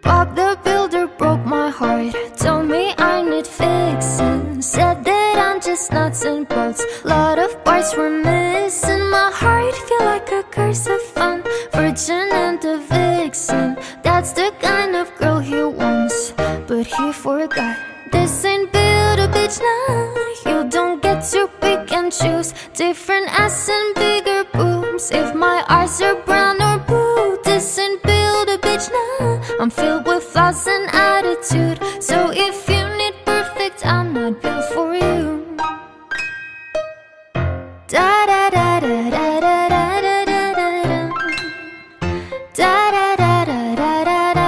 S2: Bob the Builder broke my heart. Told me I need fixing. Said that I'm just nuts and bolts. Lot of parts were missing. My heart feel like a curse of fun. Virgin and a vixen. That's the kind of girl he wants, but he forgot. This ain't build a bitch now. You don't get to pick and choose. Different ass and bigger boobs. If my eyes are brown or blue, this ain't build a bitch now. I'm filled with flaws and attitude. So if you need perfect, I'm not built for you. Da da da da da da da da da da da da da da da da da da.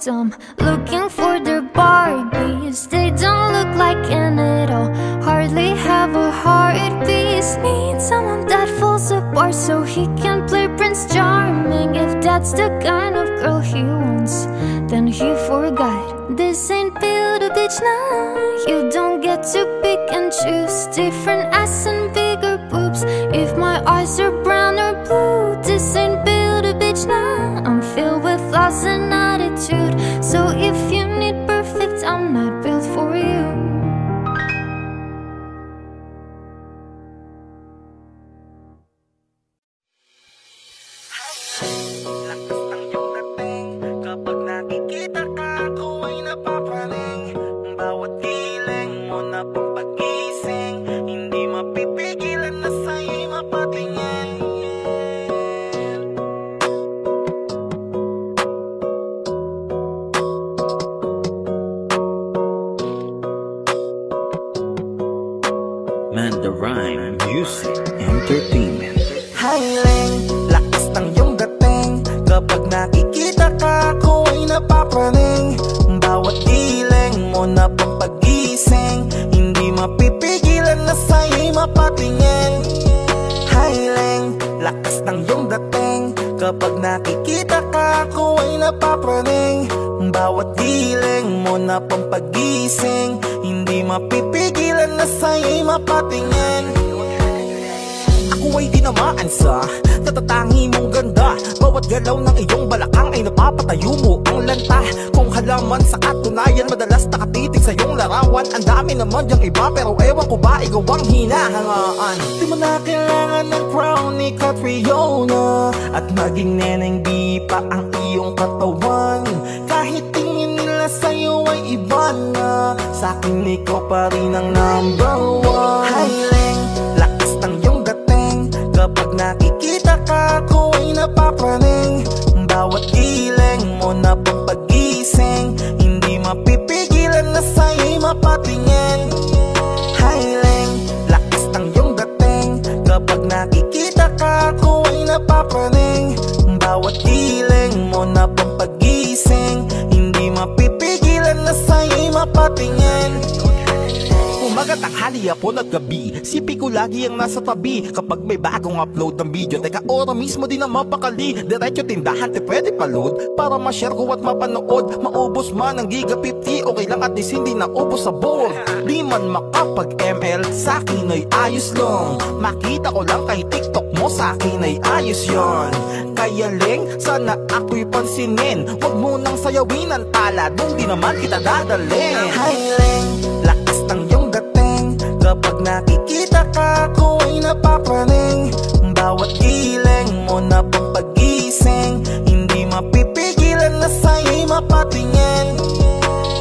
S1: dumb, looking for their Barbies. They don't look like an at all, hardly have a heartbeat. Need someone that falls apart so he can play Prince Charming. If that's the kind of girl he wants, then he forgot. This ain't Build-A-Beach now. You don't get to pick and choose, different ass and bigger boobs. If my eyes are brown or blue, this ain't Build-A-Beach now. I'm filled with flaws and attitude, so if you need perfect, I'm not built for you.
S3: Kapag nakikita ka, ako ay napapraning. Bawat giling mo na pang pag-gising, hindi mapipigilan na sa'yo'y mapatingin.
S12: Man, the Rhyme Music Entertainment.
S3: Hiling, lakas ng iyong dating. Kapag nakikita ka, ako ay napapraning. Bawat giling mo na pang pag-gising, hindi mapipigilan na sa'yo'y mapatingin. Hiling, lakas ng iyong dating. Kapag nakikita ka, ako ay napapraning. Bawat giling mo na pang pag-gising, hindi mapipigilan na sa'yo'y mapatingin. Ako ay tinamaan sa natatangi mong ganda. Bawat galaw ng iyong balakang ay napapatayo mo ang lanta. Kung halaman sa katunayan, madalas nakatitig sa iyong larawan. Ang dami naman diyang iba, pero ewan ko ba ikaw ang hinahangaan. Di mo na kailangan ng crown ni Catriona, at maging neneng di pa ang iyong katawan. Kahit tingin nila sa'yo ay iba na, sa'kin ikaw pa rin ang number one. Hiling, lakas ng iyong dating. Kapag nakikita ka, ako ay napapraning. Bawat giling mo na pang pag-gising, hindi mapipigilan na sa'yo'y mapatingin. Hiling, lakas ng iyong dating. Kapag nakikita ka, ako ay napapraning. Bawat giling mo na pang pag-gising, hindi mapipigilan na sa'yo'y mapatingin. Umaga, tanghali, hapon at gabi, sipi ko lagi ang nasa tabi. Kapag may bagong upload ng video, teka ora mismo din ang mapakali. Diretso tindahan, te pwede pa-load para ma-share ko at mapanood. Maubos man ang giga 50, okay lang at least hindi na ubos sa board. Di man makapag-ML, sa'kin ay ayos lang. Makita ko lang kay TikTok mo, sa'kin ay ayos yon. Kaya Ling, sana ako'y pansinin. Huwag mo nang sayawin ang tala, dun di naman kita dadalhin. Hi Ling, lakas ng iyong dating. Kapag nakikita ka, ako ay napapraning. Bawat giling mo na pang pag-gising, hindi mapipigilan na sa'yo'y mapatingin.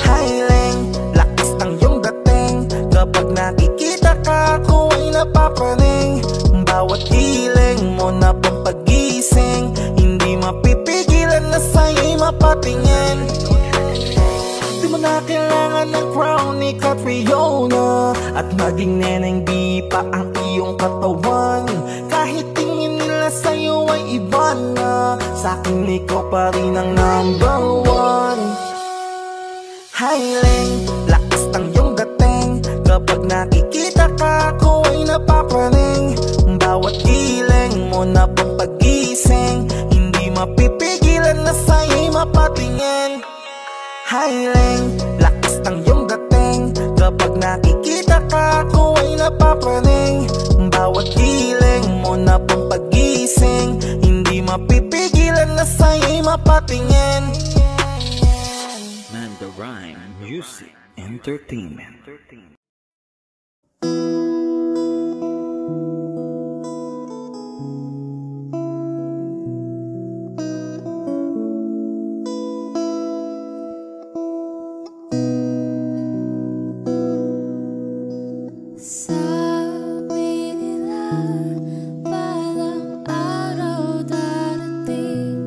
S3: Hiling, lakas ng iyong dating. Kapag nakikita ka, ako ay napapraning. Bawat giling mo na pang pag-gising, hindi mapipigilan na sa'yo'y mapatingin. Di mo na kailangan ng crown ni Catriona, at maging neneng di pa ang iyong katawan. Kahit tingin nila sa'yo ay iba na, sa'kin ikaw pa rin ang number one. Hiling, lakas ng iyong dating. Kapag nakikita ka, ako ay napapraning. Bawat giling mo na pang pag-gising, hindi mapipigilan na sa'yo'y mapatingin. Hiling, lakas ng iyong dating. Kapag nakikita ka, ako ay napapraning. Bawat giling mo na pang pag-gising, hindi mapipigilan na sa'yo'y mapatingin.
S12: Man, the Rhyme Music Entertainment.
S2: Sabi nila balang araw darating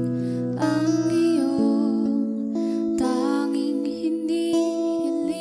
S2: ang iyong tanging hinihiling.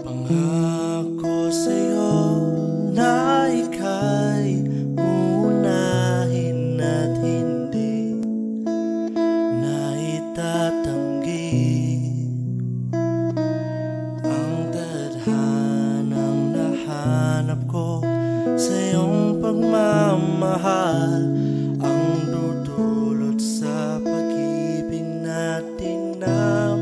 S3: Pangako sa'yo na ika'y uunahin at hindi na itatanggi ang tadhanang nahanap ko sa iyong pagmamahal, ang dudulot sa pag-ibig natin na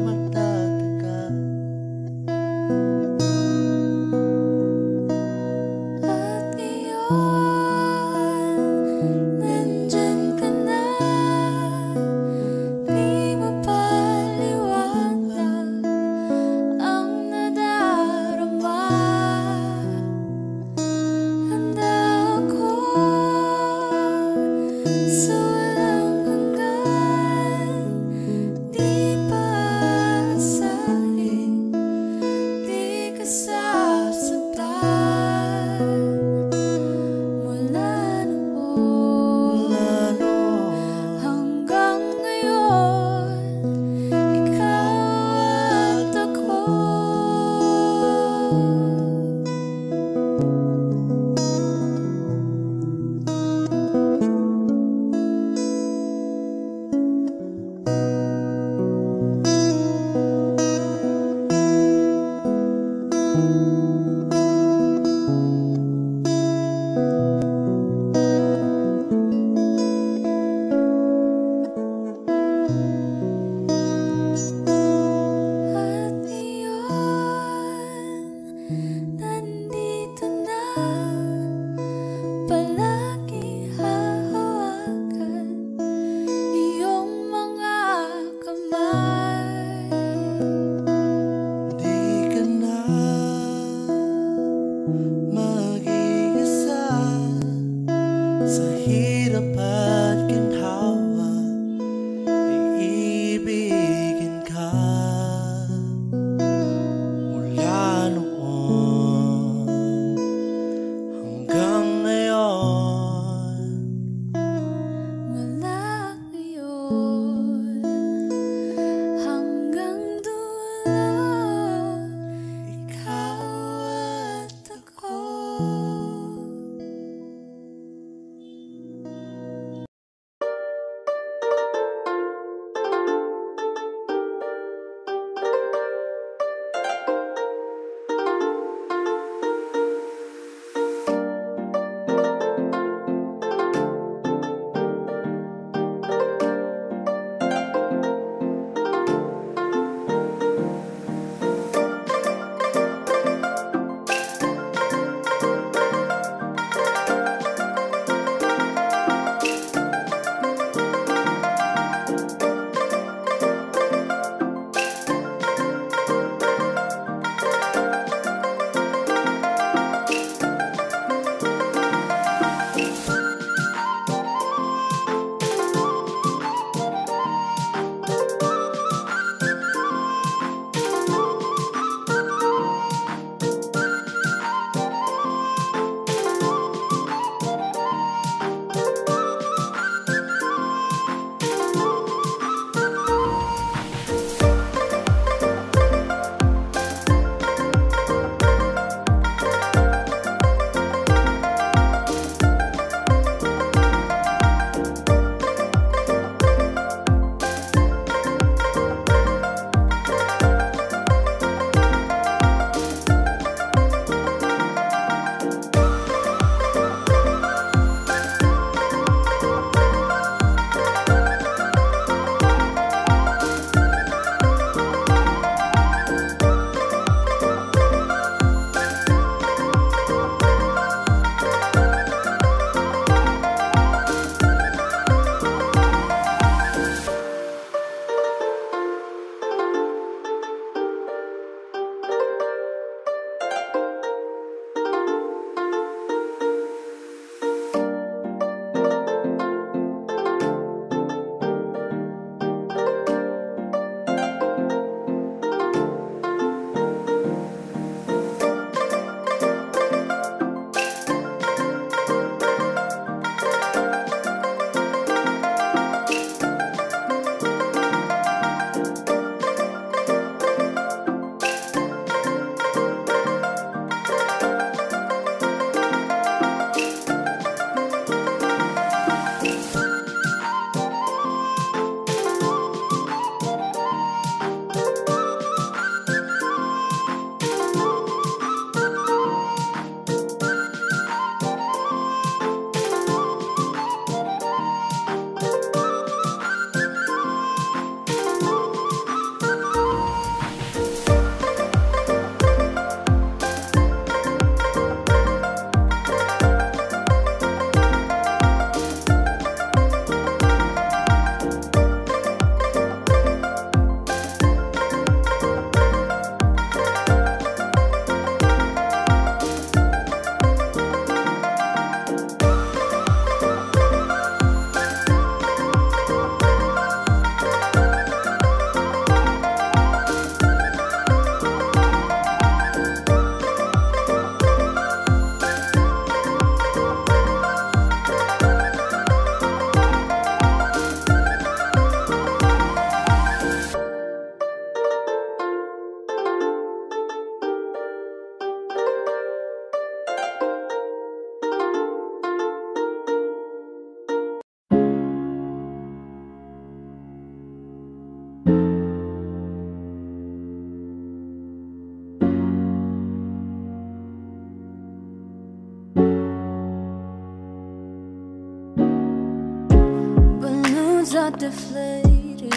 S2: lungs are deflated.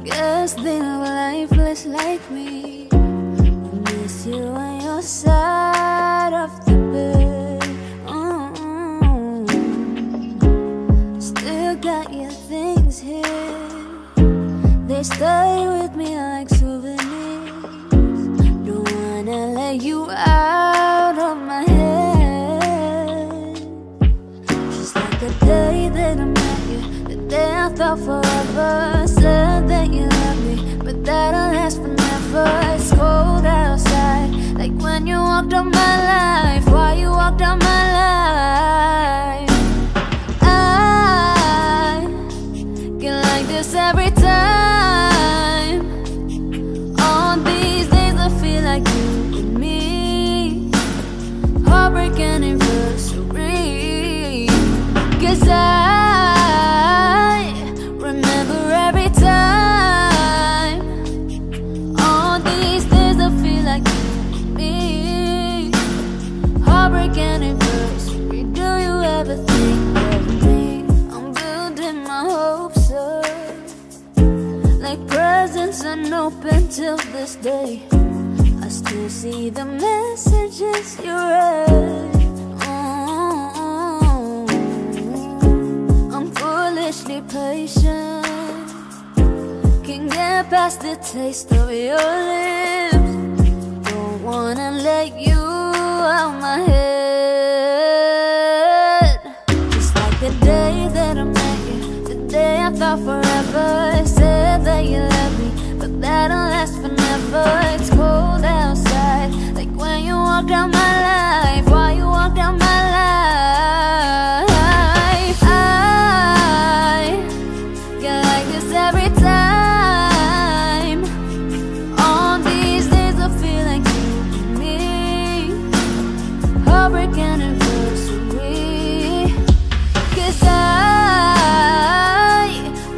S2: Guess they are lifeless like me. Miss you on your side of the bed. Still got your things here. They stay with me like souvenirs. Don't wanna let you out of my head. Just like the day that I met you, the day I thought forever. Said that you love me, but that'll last forever. It's cold outside, like when you walked out my life. Why you walked out my life? I get like this every time. On these days I feel like you and me. Heartbreak anniversary. 'Cause I remember every time. On these days I feel like you and me. Heartbreak anniversary. Do you ever think of me? I'm building my hopes up, like presents unopened till this day. I still see the messages you read. I'm foolishly patient, can't get past the taste of your lips. Don't wanna let you out my head. Just like the day that I met you, the day I thought forever. Said that you love me, but that'll last forever. It's cold outside, like when you walked out my life. Why you walked out my life? I get like this every time. On these days I feel like you and me. Heartbreak anniversary. 'Cause I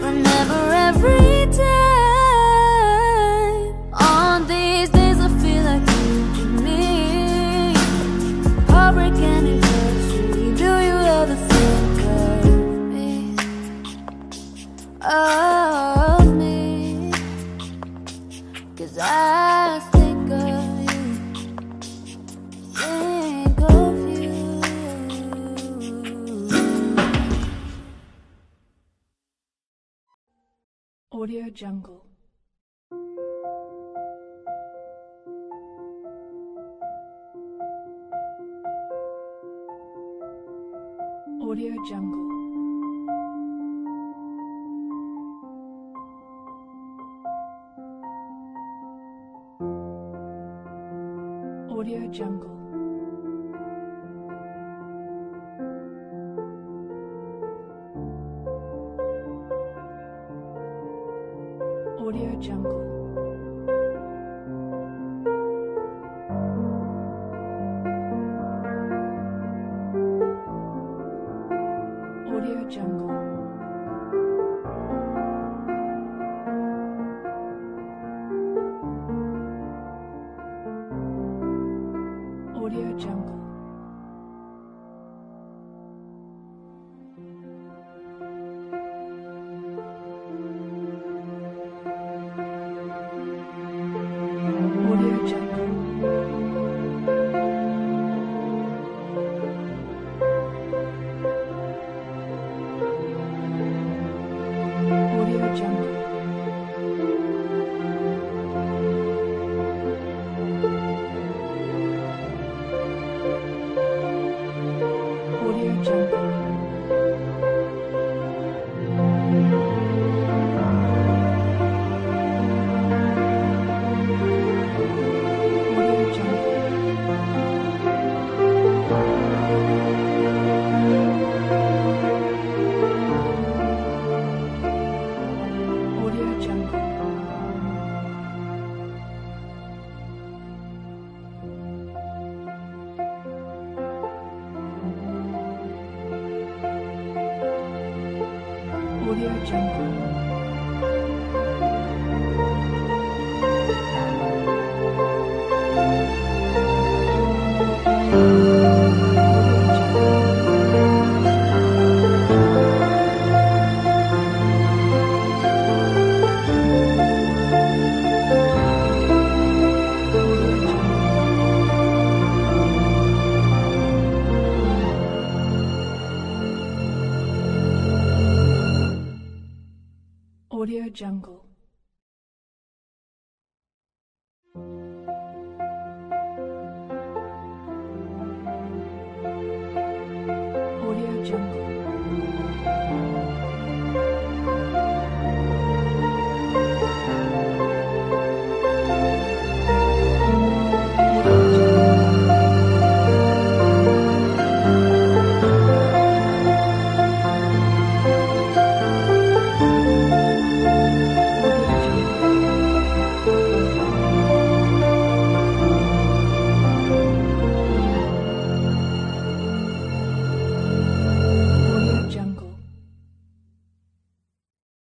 S2: remember every time. On these days I feel like you and me. Heartbreak anniversary. Do you ever think of me? Of me? 'Cause I think of you. Think of you.
S5: Audio Jungle. Audio Jungle. Audio Jungle. Audio Jungle. Audio Jungle. Audio Jungle. Audio Jungle. Audio Jungle. Audio Jungle. Audio Jungle.
S13: Jungle.